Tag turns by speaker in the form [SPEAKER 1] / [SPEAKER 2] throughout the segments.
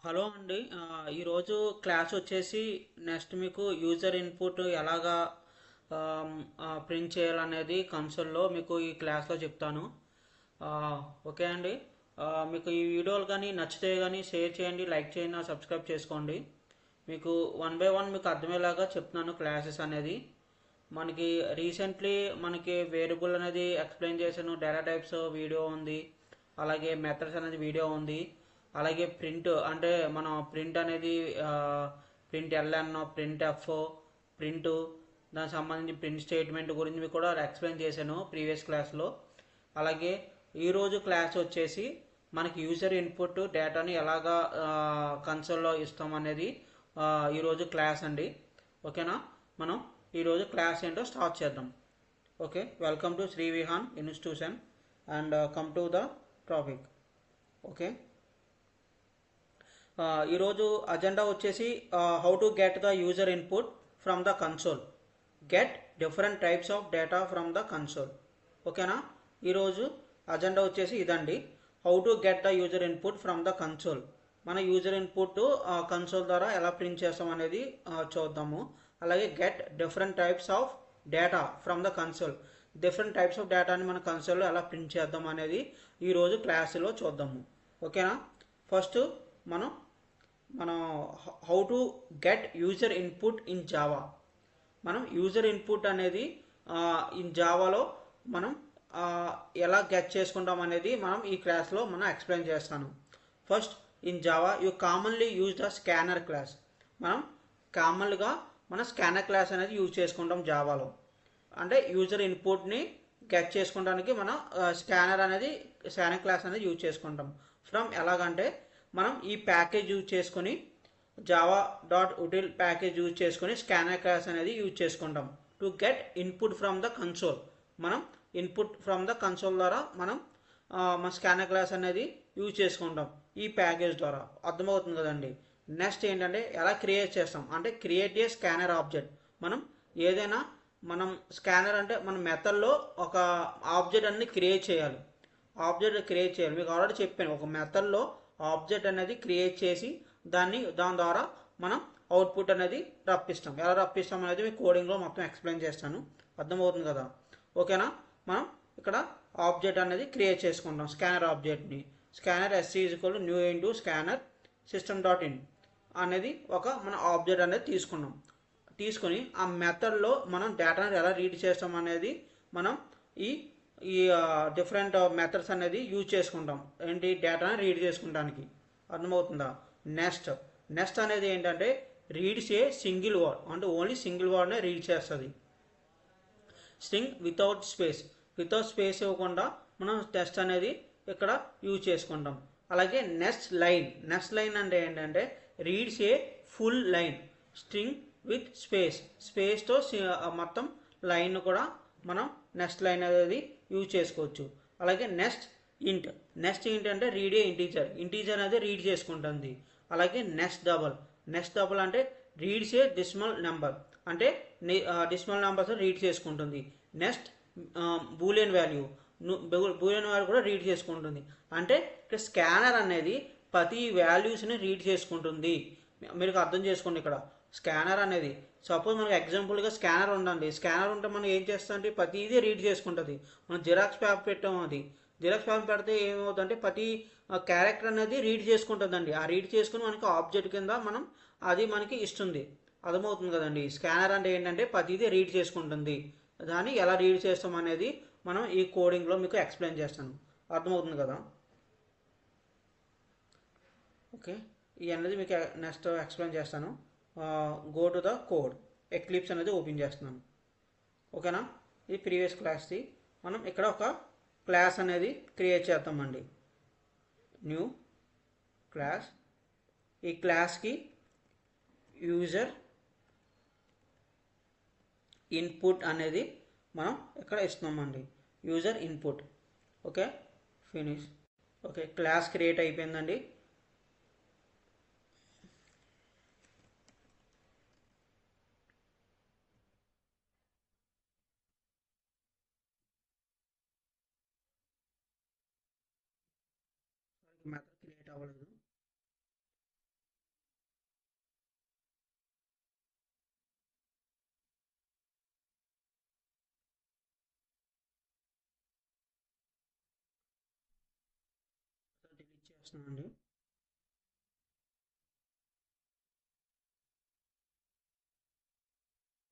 [SPEAKER 1] Hello అండి. ఈరోజు class వచ్చేసి నెక్స్ట్ మీకు యూజర్ ఇన్పుట్ ఎలాగా ప్రింట్ చేయాలనేది కన్సోల్లో మీకు ఈ క్లాస్లో చెప్తాను. ఆ, ఓకే అండి. మీకు ఈ వీడియోలు కానీ నచ్చితే కానీ షేర్ చేయండి, లైక్ చేయండి, సబ్స్క్రైబ్ చేసుకోండి. మీకు వన్ బై వన్ మీకు అర్థమయ్యేలాగా చెప్తున్నాను క్లాసెస్ అనేది. మనకి రీసెంట్లీ మనకి వేరియబుల్ అనేది ఎక్స్ప్లెయిన్ చేశాను, డేటా టైప్స్ వీడియో ఉంది, అలాగే మెథడ్స్ అనేది వీడియో ఉంది, అలాగే ప్రింట్ అంటే మనం ప్రింట్ అనేది print LN, print F, print దానికి సంబంధించి ప్రింట్ స్టేట్మెంట్ గురించి మీకు కూడా ఎక్స్ప్లెయిన్ చేశాను ప్రీవియస్ క్లాస్లో. అలాగే ఈరోజు క్లాస్ వచ్చేసి మనకి యూజర్ ఇన్పుట్ డేటాని ఎలాగా కన్సోల్లో ఇస్తాం అనేది ఈరోజు క్లాస్ అండి. ఓకేనా? మనం ఈరోజు క్లాస్ ఏంటో స్టార్ట్ చేద్దాం. Okay, welcome to Shri Vihan institution and come to the topic. Okay, ఈరోజు అజెండా వచ్చేసి how to get the user input from the console, get different types of data from the console. ఓకేనా? ఈరోజు అజెండా వచ్చేసి ఇదండి, how to get the user input from the console. మన user input console ద్వారా ఎలా print చేస్తాం అనేది చూద్దాము. అలాగే get different types of data from the console, different types of డేటాని మన కన్సోల్లో ఎలా ప్రింట్ చేద్దాం అనేది ఈరోజు క్లాసులో చూద్దాము. ఓకేనా? ఫస్ట్ మనం మనం how to get user input in Java. మనం యూజర్ ఇన్పుట్ అనేది ఇన్ జావాలో మనం ఎలా గెట్ చేసుకుంటాం అనేది మనం ఈ క్లాస్లో మనం ఎక్స్ప్లెయిన్ చేస్తాను. First, in Java you commonly use the scanner class. మనం కామన్గా మన స్కానర్ క్లాస్ అనేది యూజ్ చేసుకుంటాం జావాలో. అంటే యూజర్ ఇన్పుట్ని గెట్ చేసుకోవడానికి మనం స్కానర్ క్లాస్ అనేది యూజ్ చేసుకుంటాం. ఫ్రమ్ ఎలాగంటే మనం ఈ ప్యాకేజ్ యూజ్ చేసుకొని జావా డాట్ ఉటిల్ ప్యాకేజ్ యూజ్ చేసుకొని స్కానర్ క్లాస్ అనేది యూజ్ చేసుకుంటాం to get input from the console. మనం ఇన్పుట్ ఫ్రమ్ ద కన్సోల్ ద్వారా మనం మన స్కానర్ క్లాస్ అనేది యూజ్ చేసుకుంటాం ఈ ప్యాకేజ్ ద్వారా. అర్థమవుతుంది కదండి. నెక్స్ట్ ఏంటంటే ఎలా క్రియేట్ చేస్తాం అంటే క్రియేట్ ఏ స్కానర్ ఆబ్జెక్ట్. మనం ఏదైనా మనం స్కానర్ అంటే మన మెథడ్లో ఒక ఆబ్జెక్ట్ అనేది క్రియేట్ చేయాలి. మీకు ఆల్రెడీ చెప్పాను, ఒక మెథడ్లో ఆబ్జెక్ట్ అనేది క్రియేట్ చేసి దాని ద్వారా మనం అవుట్పుట్ అనేది రప్పిస్తాం. ఎలా రప్పిస్తాం అనేది మీకు కోడింగ్లో మొత్తం ఎక్స్ప్లెయిన్ చేస్తాను. అర్థమవుతుంది కదా? ఓకేనా? మనం ఇక్కడ ఆబ్జెక్ట్ అనేది క్రియేట్ చేసుకుంటాం, స్కానర్ ఆబ్జెక్ట్ని. Scanner SC is new into scanner system dot in అనేది ఒక మన ఆబ్జెక్ట్ అనేది తీసుకొని ఆ మెథడ్లో మనం డేటాను ఎలా రీడ్ చేస్తాం అనేది మనం ఈ ఈ డిఫరెంట్ మెథడ్స్ అనేది యూజ్ చేసుకుంటాం ఏంటి డేటాని రీడ్ చేసుకుంటానికి. అర్థమవుతుందా? నెక్స్ట్ అనేది ఏంటంటే రీడ్స్ ఏ సింగిల్ వర్డ్, అంటే ఓన్లీ సింగిల్ వర్డ్నే రీడ్ చేస్తుంది. స్ట్రింగ్ వితౌట్ స్పేస్ ఇవ్వకుండా మనం టెస్ట్ అనేది ఇక్కడ యూజ్ చేసుకుంటాం. అలాగే నెక్స్ట్ లైన్ అంటే ఏంటంటే reads a full line, string with స్పేస్తో మొత్తం లైన్ కూడా మనం నెక్స్ట్ లైన్ అనేది యూజ్ చేసుకోవచ్చు. అలాగే నెక్స్ట్ ఇంట్ అంటే రీడ్ ఏ ఇంటీజర్ అనేది రీడ్ చేసుకుంటుంది. అలాగే నెక్స్ట్ డబల్ అంటే రీడ్స్ ఏ డెసిమల్ నెంబర్, అంటే డెసిమల్ నెంబర్స్ రీడ్ చేసుకుంటుంది. నెక్స్ట్ బూలియన్ వాల్యూ కూడా రీడ్ చేసుకుంటుంది. అంటే ఇక్కడ స్కానర్ అనేది ప్రతి వాల్యూస్ని రీడ్ చేసుకుంటుంది. మీరు అర్థం చేసుకోండి. ఇక్కడ స్కానర్ అనేది సపోజ్ మనకు ఎగ్జాంపుల్గా స్కానర్ ఉంటే మనం ఏం చేస్తామంటే ప్రతిదీ రీడ్ చేసుకుంటుంది. మనం జిరాక్స్ పేపర్ పెట్టాము, అది జిరాక్స్ పేపర్ పెడితే ఏమవుతుందంటే ప్రతి క్యారెక్టర్ అనేది రీడ్ చేసుకుంటుందండి. ఆ రీడ్ చేసుకుని మనకి ఆబ్జెక్ట్ కింద అది మనకి ఇస్తుంది. అర్థమవుతుంది కదండి. స్కానర్ అంటే ఏంటంటే ప్రతిదీ రీడ్ చేసుకుంటుంది. దాన్ని ఎలా రీడ్ చేస్తాం అనేది మనం ఈ కోడింగ్లో మీకు ఎక్స్ప్లెయిన్ చేస్తాను. అర్థమవుతుంది కదా? ఓకే, ఈ అనేది మీకు నెక్స్ట్ ఎక్స్ప్లెయిన్ చేస్తాను. Go to the code, eclipse అనేది ఓపెన్ చేస్తున్నాను. ఓకేనా? ఇది ప్రీవియస్ క్లాస్ది. మనం ఇక్కడ ఒక క్లాస్ అనేది క్రియేట్ చేద్దామండి. New class. ఈ క్లాస్కి యూజర్ ఇన్పుట్ అనేది మనం ఇక్కడ ఇస్తున్నామండి, user input. Okay, finish. Okay, class create అయిపోయిందండి. మెథడ్ క్రియేట్ అవ్వలేదు. చేస్తున్నానండి.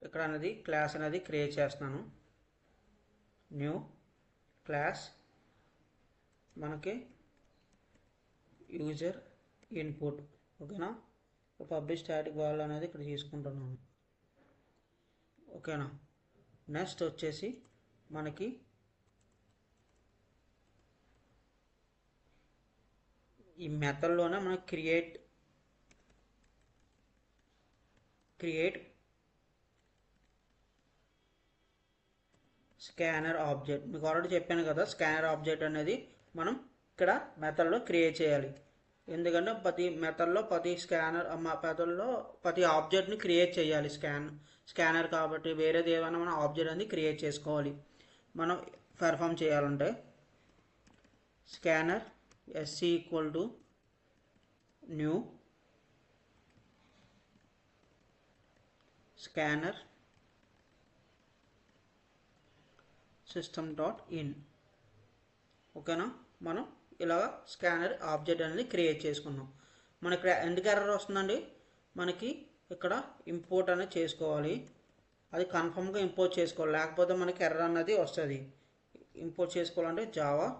[SPEAKER 1] ఇక్కడ అనేది క్లాస్ అనేది క్రియేట్ చేస్తున్నాను. న్యూ క్లాస్ మనకి యూజర్ ఇన్పుట్. ఓకేనా, పబ్లిష్ స్టాటిక్ వాల్ అనేది ఇక్కడ తీసుకుంటున్నాను. ఓకేనా, నెక్స్ట్ వచ్చేసి మనకి ఈ మెథడ్లోనే మనకి క్రియేట్ స్కానర్ ఆబ్జెక్ట్. మీకు ఆల్రెడీ చెప్పాను కదా, స్కానర్ ఆబ్జెక్ట్ అనేది మనం ఇక్కడ మెథడ్లో క్రియేట్ చేయాలి. ఎందుకంటే ప్రతి మెథడ్లో ప్రతి ఆబ్జెక్ట్ని క్రియేట్ చేయాలి. స్కానర్ కాబట్టి వేరేది ఏమైనా మనం ఆబ్జెక్ట్ అనేది క్రియేట్ చేసుకోవాలి. మనం పెర్ఫామ్ చేయాలంటే scanner SC equal to new scanner system dot in. ఓకేనా, మనం ఇలాగ స్కానర్ ఆబ్జెక్ట్ అనేది క్రియేట్ చేసుకున్నాం. మనకి ఎందుకు ఎర్రర్ వస్తుందండి, మనకి ఇక్కడ ఇంపోర్ట్ అనేది చేసుకోవాలి. అది కన్ఫర్మ్గా ఇంపోర్ట్ చేసుకోవాలి, లేకపోతే మనకి ఎర్రర్ అన్నది వస్తుంది. ఇంపోర్ట్ చేసుకోవాలంటే Java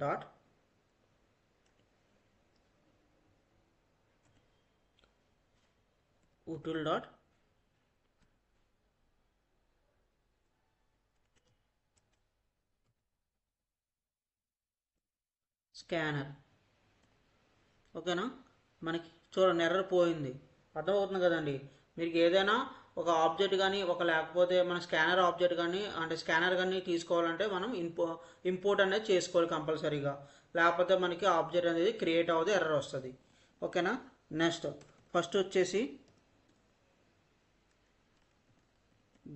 [SPEAKER 1] dot util dot scanner. ఓకేనా, మనకి చూడండి ఎర్రర్ పోయింది. అర్థమవుతుంది కదండి. మీకు ఏదైనా ఒక ఆబ్జెక్ట్ కానీ లేకపోతే మన స్కానర్ ఆబ్జెక్ట్ కానీ అంటే స్కానర్ కానీ తీసుకోవాలంటే మనం ఇంపోర్ట్ అనేది చేసుకోవాలి కంపల్సరీగా, లేకపోతే మనకి ఆబ్జెక్ట్ అనేది క్రియేట్ అవ్వదు, ఎర్రర్ వస్తుంది. ఓకేనా, నెక్స్ట్ ఫస్ట్ వచ్చేసి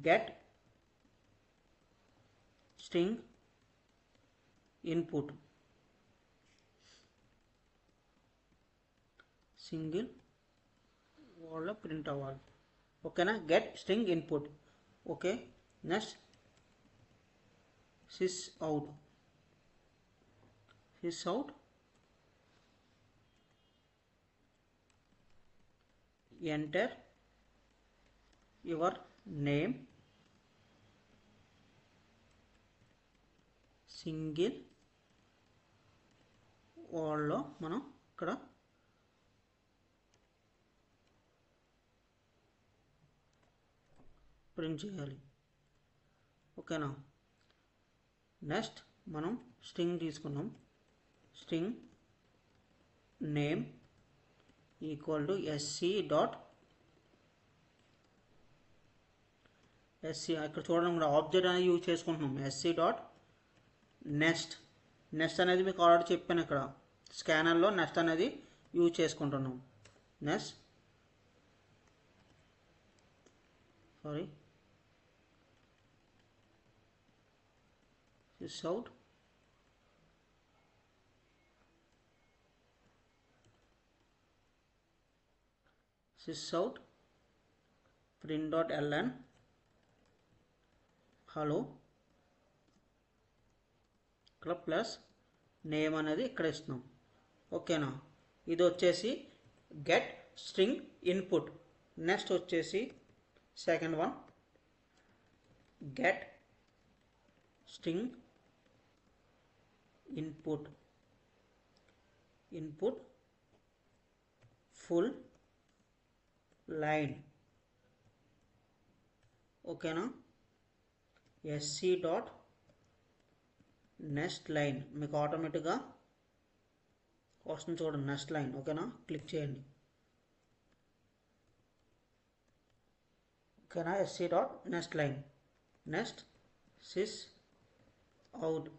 [SPEAKER 1] గెట్ స్ట్రింగ్ ఇన్పుట్ సింగిల్ వాళ్ళ ప్రింట్ అవ్వాలి. ఓకేనా, get string input. Okay, next sys out enter your name single వాళ్ళలో మనం ఇక్కడ ప్రింట్ చేయాలి. ఓకేనా, నెక్స్ట్ మనం స్ట్రింగ్ తీసుకున్నాం. String name equal to SC dot ఇక్కడ చూడండి, కూడా ఆబ్జెక్ట్ అనేది యూజ్ చేసుకుంటున్నాం. ఎస్సీ డాట్ నెక్స్ట్ అనేది మీకు ఆల్రెడీ చెప్పాను, ఇక్కడ స్కానర్లో నెక్స్ట్ అనేది యూజ్ చేసుకుంటున్నాం. Next out sysout print.ln hello ఇక్కడ ప్లస్ నేమ్ అనేది ఇక్కడ ఇస్తున్నాం. ఓకేనా, ఇది వచ్చేసి గెట్ స్ట్రింగ్ ఇన్పుట్. నెక్స్ట్ వచ్చేసి second one get string input full line. ఓకేనా, ఎస్సీ డాట్ నెక్స్ట్ లైన్ మీకు ఆటోమేటిక్గా వస్తుంది చూడండి, నెక్స్ట్ లైన్. ఓకేనా, క్లిక్ చేయండి. ఓకేనా, SC dot next line. Next sys out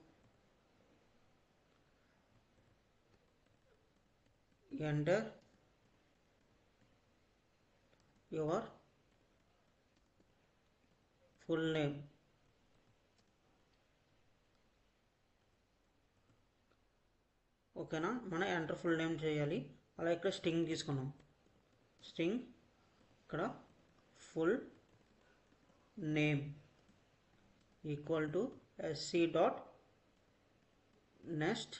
[SPEAKER 1] enter your full name. ఓకేనా, మనం ఎంటర్ ఫుల్ నేమ్ చేయాలి. అలా ఇక్కడ స్ట్రింగ్ తీసుకున్నాం. స్ట్రింగ్ ఇక్కడ full name equal to SC dot next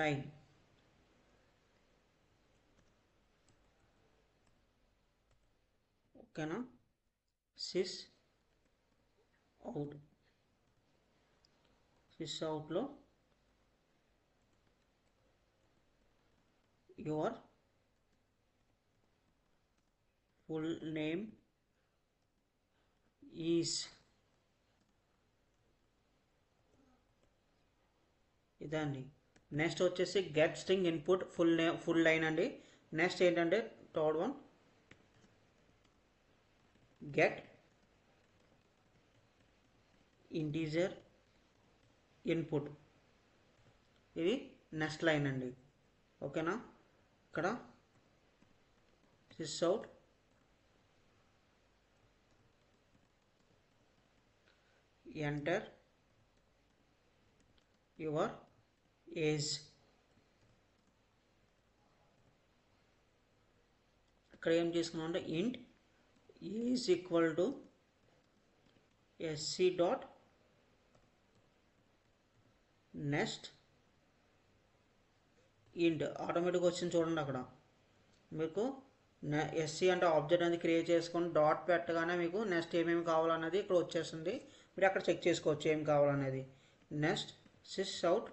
[SPEAKER 1] line. ఓకేనా. Sys out. సిస్ అవుట్లో యువర్ ఫుల్ నేమ్ ఈజ్. ఇదండి. నెక్స్ట్ వచ్చేసి get string input full line అండి. నెక్స్ట్ ఏంటంటే third one get integer input. ఇది నెక్స్ట్ లైన్ అండి. ఓకేనా. ఇక్కడ sys out enter your age. ఇక్కడ ఏం చేసుకున్నాం అంటే int age equal to SC dot next int. ఆటోమేటిక్గా వచ్చింది చూడండి. అక్కడ మీకు ఎస్సీ అంటే ఆబ్జెక్ట్ అనేది క్రియేట్ చేసుకొని డాట్ పెట్టగానే మీకు నెక్స్ట్ ఏమేమి కావాలన్నది ఇక్కడ వచ్చేస్తుంది. మీరు అక్కడ చెక్ చేసుకోవచ్చు ఏం కావాలనేది. Next sysout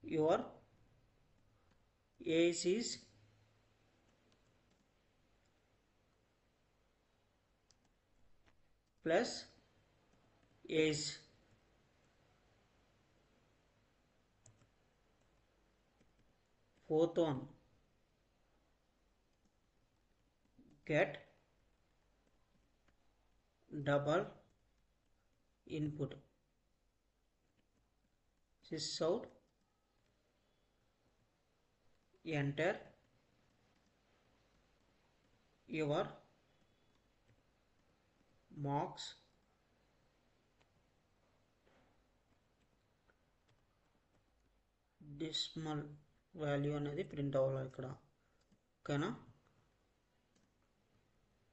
[SPEAKER 1] your age is plus age. Fourth one get double input. Sys out enter your marks decimal value అనేది ప్రింట్ అవ్వాలి ఇక్కడ. ఓకేనా.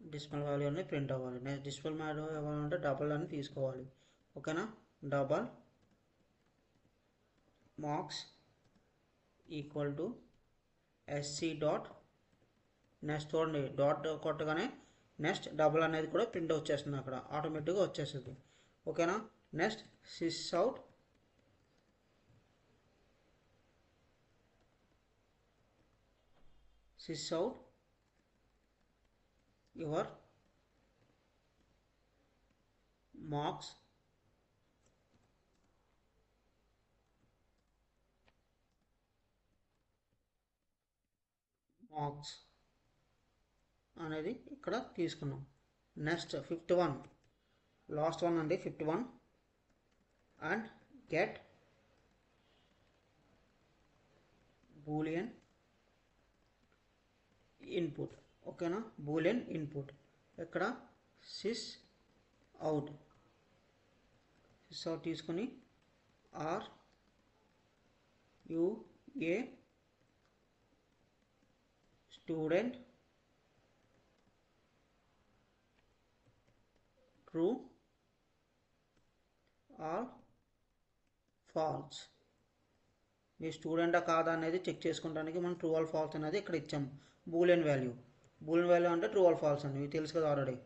[SPEAKER 1] డెసిమల్ వాల్యూ అనేది ప్రింట్ అవ్వాలి. నెక్స్ట్ డెసిమల్ వాల్యూ ఇవ్వాలంటే డబల్ అని తీసుకోవాలి. ఓకేనా. Double marks equal to SC dot next చూడండి డాట్ కొట్టగానే నెక్స్ట్ డబల్ అనేది కూడా ప్రింట్ వచ్చేస్తుంది. అక్కడ ఆటోమేటిక్గా వచ్చేస్తుంది. ఓకేనా. Next sysout your marks అనేది ఇక్కడ తీసుకున్నాం. Next fifth one last one అండి. Fifth one and get boolean input. ఓకేనా. బూలియన్ ఇన్పుట్ ఇక్కడ సిస్ అవుట్ తీసుకొని are you a student true or false. మీ స్టూడెంటా కాదా అనేది చెక్ చేసుకోవడానికి మనం ట్రూ ఆర్ ఫాల్స్ అనేది ఇక్కడ ఇచ్చాము. బూలియన్ వాల్యూ అంటే ట్రూ ఆర్ ఫాల్స్ అండి. మీకు తెలుసు కదా ఆల్రెడీ.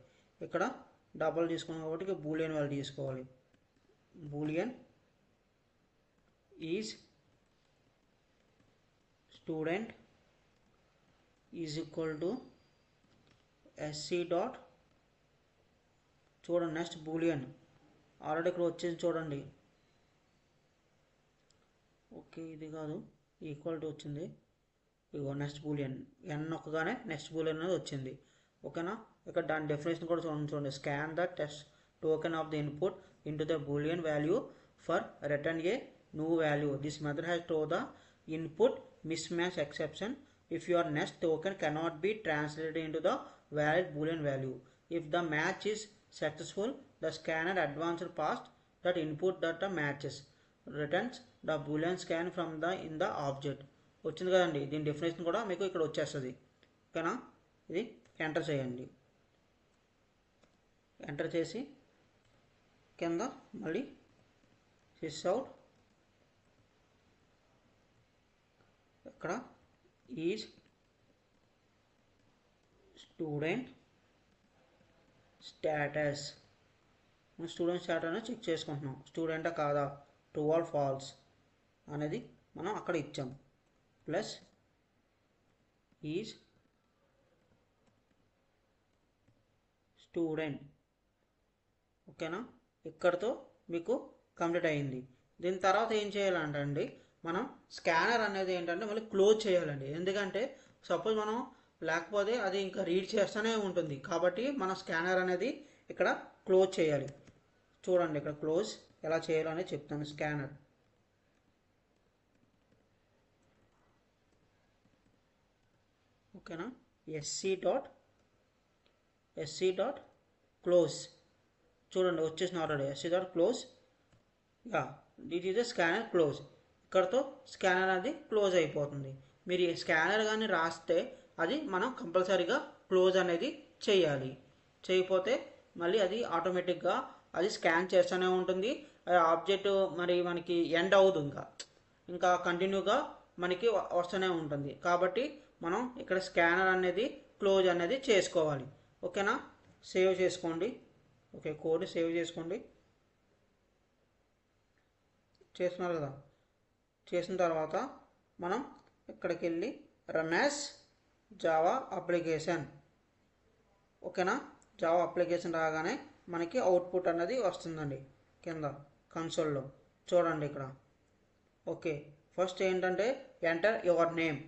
[SPEAKER 1] ఇక్కడ డబల్ తీసుకున్నాం కాబట్టి బూలియన్ వాల్యూ తీసుకోవాలి. Boolean is student is equal to SC dot చూడండి నెక్స్ట్ బూలియన్ ఆల్రెడీ ఇక్కడ వచ్చేసి చూడండి. ఓకే ఇది కాదు ఈక్వల్ టు వచ్చింది. ఇగో నెక్స్ట్ బూలియన్ ఎన్ నొక్కగానే నెక్స్ట్ బూలియన్ అనేది వచ్చింది. ఓకేనా. ఇక్కడ దాని డెఫినేషన్ కూడా చూడండి. Scan the test token of the input into the Boolean value for return a new value. This method has to the input miss match exception if your next token cannot be translated into the valid boolean value. If the match is successful, the scanner advanced past that input data matches returns the boolean scan from the in the object. వచ్చింది కదండి. దీని definition కూడా మీకు ఇక్కడ వచ్చేస్తుంది. ఓకేనా. ఇది enter చేయండి. ఎంటర్ చేసి కింద మళ్ళీ సిస్ అవుట్, ఇక్కడ is student status. Student status అనేది చెక్ చేసుకుంటున్నాం, స్టూడెంటా కాదా, ట్రూ ఆర్ ఫాల్స్ అనేది మనం అక్కడ ఇచ్చాం. Plus is student. ఓకేనా, ఇక్కడితో మీకు కంప్లీట్ అయింది. దీని తర్వాత ఏం చేయాలంటే అండి, మనం స్కానర్ అనేది ఏంటంటే మళ్ళీ క్లోజ్ చేయాలండి. ఎందుకంటే సపోజ్ మనం లేకపోతే అది ఇంకా రీడ్ చేస్తూనే ఉంటుంది, కాబట్టి మన స్కానర్ అనేది ఇక్కడ క్లోజ్ చేయాలి. చూడండి ఇక్కడ క్లోజ్ ఎలా చేయాలో అనేది చెప్తాను. స్కానర్ ఓకేనా, ఎస్సీ డాట్ క్లోజ్. చూడండి వచ్చేసిన already SC dot close. Yeah, it is the scanner close. ఇక్కడతో స్కానర్ అనేది క్లోజ్ అయిపోతుంది. మీరు ఈ స్కానర్ కానీ రాస్తే అది మనం కంపల్సరీగా క్లోజ్ అనేది చేయాలి. చేయకపోతే మళ్ళీ అది ఆటోమేటిక్గా అది స్కాన్ చేస్తూనే ఉంటుంది. ఆబ్జెక్ట్ మరి మనకి ఎండ్ అవ్వదు, ఇంకా కంటిన్యూగా మనకి వస్తూనే ఉంటుంది. కాబట్టి మనం ఇక్కడ స్కానర్ అనేది క్లోజ్ అనేది చేసుకోవాలి. ఓకేనా, సేవ్ చేసుకోండి. ఓకే, కోడ్ సేవ్ చేసుకోండి. చేస్తున్నారు కదా, చేసిన తర్వాత మనం ఇక్కడికి వెళ్ళి రన్ యాజ్ జావా అప్లికేషన్. ఓకేనా, జావా అప్లికేషన్ రాగానే మనకి అవుట్పుట్ అనేది వస్తుందండి కింద కన్సోల్లో. చూడండి ఇక్కడ. ఓకే, ఫస్ట్ ఏంటంటే enter your name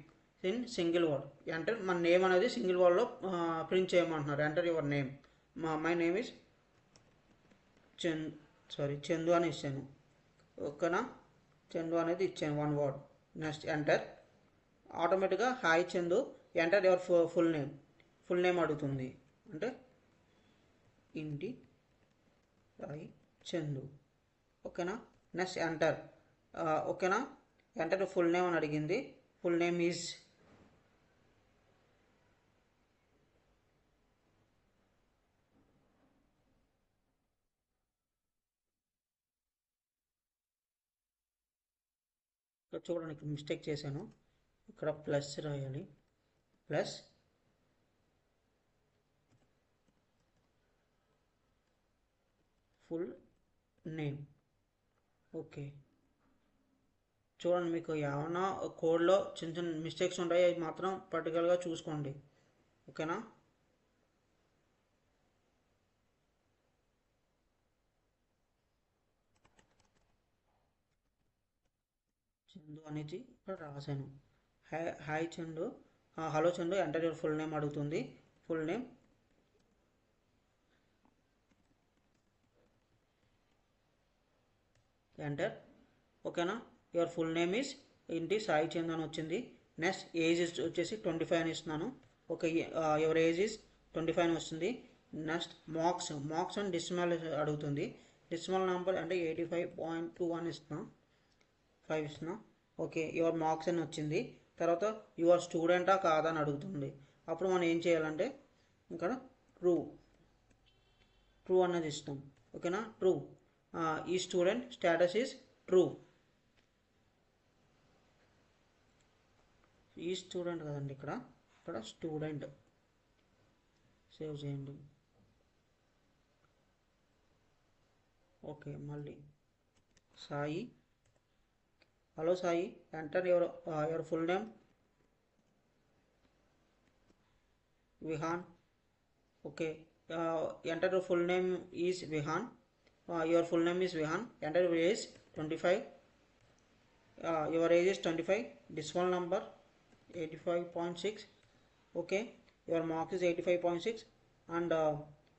[SPEAKER 1] in single word. Enter మన నేమ్ అనేది సింగిల్ వర్డ్లో ప్రింట్ చేయమంటున్నారు. Enter your name. My name is Chandu అని ఇచ్చాను. ఓకేనా, చందు అనేది ఇచ్చాను వన్ వర్డ్. Next enter. ఆటోమేటిక్గా hi Chandu, enter your full name. Full name అడుగుతుంది, అంటే ఇంటి రాయి చందు. ఓకేనా, నెక్స్ట్ ఎంటర్. ఓకేనా, ఎంటర్ ఫుల్ నేమ్ అని అడిగింది. ఫుల్ నేమ్ ఈజ్ చూడండి, ఇక్కడ మిస్టేక్ చేశాను. ఇక్కడ ప్లస్ రాయాలి. Plus full name. ఓకే, చూడండి మీకు ఏమైనా కోడ్లో చిన్న చిన్న మిస్టేక్స్ ఉంటాయి, అవి మాత్రం పర్టికులర్గా చూసుకోండి. ఓకేనా, చందు అనేది ఇక్కడ రాశాను. Hi Chandu, hello Chandu, enter your full name అడుగుతుంది. Full name enter. ఓకేనా, your full name is Inti Sai Chandu అని వచ్చింది. నెక్స్ట్ ఏజ్ వచ్చేసి 25 అని ఇస్తున్నాను. ఓకే, యువర్ ఏజ్ ఈజ్ 25 అని వస్తుంది. నెక్స్ట్ మార్క్స్ అండ్ డెసిమల్ అడుగుతుంది. డెసిమల్ నెంబర్ అంటే 85.21 ఇస్తున్నాం, 5 ఇస్తున్నాం. ఓకే, యువర్ మార్క్స్ అని వచ్చింది. తర్వాత యువర్ స్టూడెంటా కాదా అని అడుగుతుంది. అప్పుడు మనం ఏం చేయాలంటే ఇక్కడ ట్రూ అన్నది ఇస్తాం. ఓకేనా, ట్రూ. ఈ స్టూడెంట్ స్టేటస్ ఈజ్ ట్రూ. ఈ స్టూడెంట్ కదండి, ఇక్కడ స్టూడెంట్. సేవ్ చేయండి. ఓకే, మళ్ళీ Sai, hello Sai, enter your full name Vihan. Okay, enter your full name is Vihan. Your full name is Vihan. Enter your age 25. Your age is 25. Decimal number 85.6. Okay, your mark is 85.6. And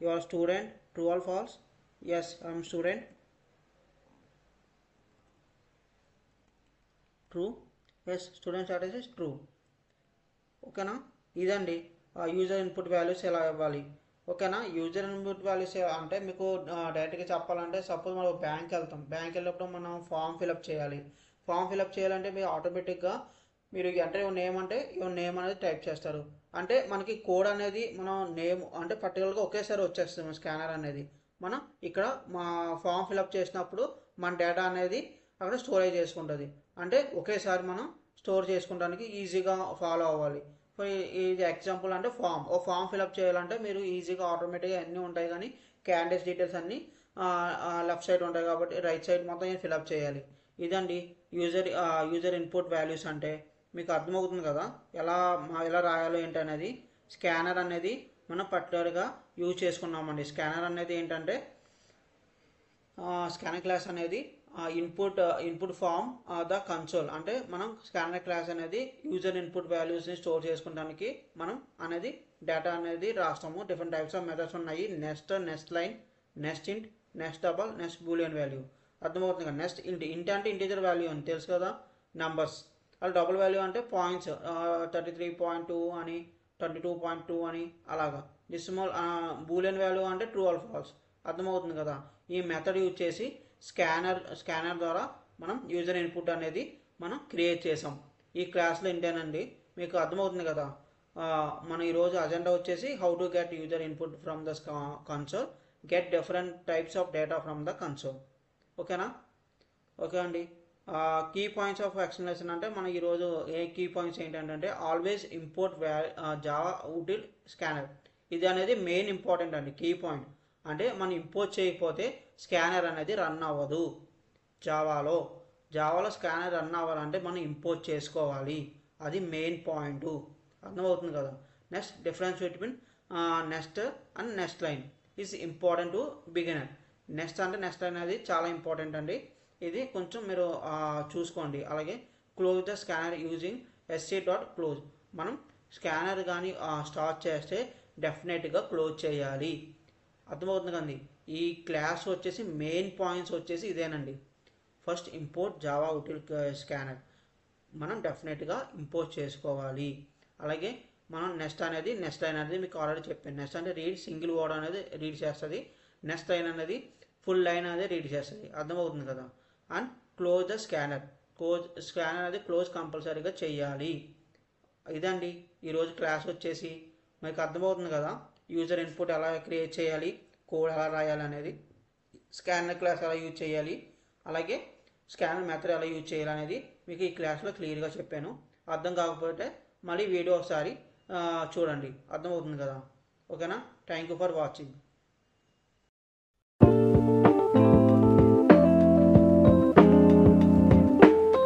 [SPEAKER 1] you are student. True or false? Yes, I am student. True. Yes, student status is true. ఓకేనా, ఇదండి user input values ఎలా ఇవ్వాలి. ఓకేనా, user input values అంటే మీకు డైరెక్ట్గా చెప్పాలంటే suppose మనం బ్యాంక్ వెళ్తాం. బ్యాంక్ వెళ్ళినప్పుడు మనం ఫామ్ ఫిలప్ చేయాలి. ఫామ్ ఫిలప్ చేయాలంటే మీరు ఆటోమేటిక్గా మీరు ఎంటర్ యువర్ నేమ్ అంటే యువర్ నేమ్ అనేది టైప్ చేస్తారు. అంటే మనకి కోడ్ అనేది మనం నేమ్ అంటే పర్టికులర్గా ఒకేసారి వచ్చేస్తుంది స్కానర్ అనేది. మనం ఇక్కడ మా ఫామ్ ఫిలప్ చేసినప్పుడు మన డేటా అనేది అక్కడ స్టోరేజ్ చేసుకుంటుంది. అంటే ఒకేసారి మనం స్టోర్ చేసుకోవడానికి ఈజీగా ఫాలో అవ్వాలి. ఫర్ ఇది ఎగ్జాంపుల్ అంటే ఫామ్ ఫిలప్ చేయాలంటే మీరు ఈజీగా ఆటోమేటిక్గా అన్నీ ఉంటాయి, కానీ క్యాండిడేట్స్ డీటెయిల్స్ అన్నీ లెఫ్ట్ సైడ్ ఉంటాయి కాబట్టి రైట్ సైడ్ మొత్తం ఫిలప్ చేయాలి. ఇదండి యూజర్ ఇన్పుట్ వాల్యూస్ అంటే. మీకు అర్థమవుతుంది కదా ఎలా రాయాలో ఏంటి అనేది. స్కానర్ అనేది మనం పర్టికులర్గా యూజ్ చేసుకున్నామండి. స్కానర్ అనేది ఏంటంటే స్కానర్ క్లాస్ అనేది ఇన్పుట్ ఫామ్ ద కన్సోల్. అంటే మనం స్కానర్ క్లాస్ అనేది యూజర్ ఇన్పుట్ వాల్యూస్ని స్టోర్ చేసుకోవడానికి మనం అనేది డేటా అనేది రాస్తాము. డిఫరెంట్ టైప్స్ ఆఫ్ మెథడ్స్ ఉన్నాయి. నెక్స్ట్ లైన్, నెక్స్ట్ ఇంట్, next double, next Boolean value. అర్థమవుతుంది కదా. నెక్స్ట్ ఇంట్ అంటే ఇంటీజర్ వాల్యూ అని తెలుసు కదా, నంబర్స్. అలా డబుల్ వాల్యూ అంటే పాయింట్స్, 33.2 అని, 22.2 అని అలాగా. డెసిమల్ బూలియన్ వాల్యూ అంటే ట్రూ ఆర్ ఫాల్స్. అర్థమవుతుంది కదా. ఈ మెథడ్ యూజ్ చేసి స్కానర్ ద్వారా మనం యూజర్ ఇన్పుట్ అనేది మనం క్రియేట్ చేసాం. ఈ క్లాస్లో ఏంటేనండి మీకు అర్థమవుతుంది కదా. మన ఈరోజు అజెండా వచ్చేసి how to get user input from the console, get different types of data from the console. ఓకేనా. ఓకే అండి. కీ పాయింట్స్ ఆఫ్ ఎక్స్ప్లెనేషన్ అంటే మన ఈరోజు కీ పాయింట్స్ ఏంటంటే ఆల్వేస్ ఇంపోర్ట్ జావా ఉటిల్ స్కానర్. ఇది అనేది మెయిన్ ఇంపార్టెంట్ అండి. కీ పాయింట్ అంటే మనం ఇంపోర్ట్ చేయకపోతే స్కానర్ అనేది రన్ అవ్వదు. జావాలో స్కానర్ రన్ అవ్వాలంటే మనం ఇంపోర్ట్ చేసుకోవాలి. అది మెయిన్ పాయింట్. అర్థమవుతుంది కదా. Next difference between next and next line is important to beginner. Next line అనేది చాలా ఇంపార్టెంట్ అండి. ఇది కొంచెం మీరు చూసుకోండి. అలాగే close the scanner using sc.close. మనం స్కానర్ కానీ స్టార్ట్ చేస్తే డెఫినెట్గా క్లోజ్ చేయాలి. అర్థమవుతుంది కదండి. ఈ క్లాస్ వచ్చేసి మెయిన్ పాయింట్స్ వచ్చేసి ఇదేనండి. ఫస్ట్ ఇంపోర్ట్ జావా ఉటిల్ స్కానర్ మనం డెఫినెట్గా ఇంపోర్ట్ చేసుకోవాలి. అలాగే మనం నెక్స్ట్ లైన్ అనేది మీకు ఆల్రెడీ చెప్పాను. నెక్స్ట్ అంటే రీడ్ సింగిల్ వర్డ్ అనేది రీడ్ చేస్తుంది. నెక్స్ట్ లైన్ అనేది ఫుల్ లైన్ అనేది రీడ్ చేస్తుంది. అర్థమవుతుంది కదా. అండ్ క్లోజ్ ద స్కానర్ అనేది క్లోజ్ కంపల్సరీగా చేయాలి. ఇదండి ఈరోజు క్లాస్ వచ్చేసి మీకు అర్థమవుతుంది కదా. యూజర్ ఇన్పుట్ ఎలా క్రియేట్ చేయాలి, కోడ్ ఎలా రాయాలి అనేది, స్కానర్ క్లాస్ ఎలా యూజ్ చేయాలి, అలాగే స్కానర్ మెథడ్ ఎలా యూజ్ చేయాలి అనేది మీకు ఈ క్లాస్లో క్లియర్గా చెప్పాను. అర్థం కాకపోతే మళ్ళీ వీడియో ఒకసారి చూడండి. అర్థమవుతుంది కదా. ఓకేనా. Thank you for watching.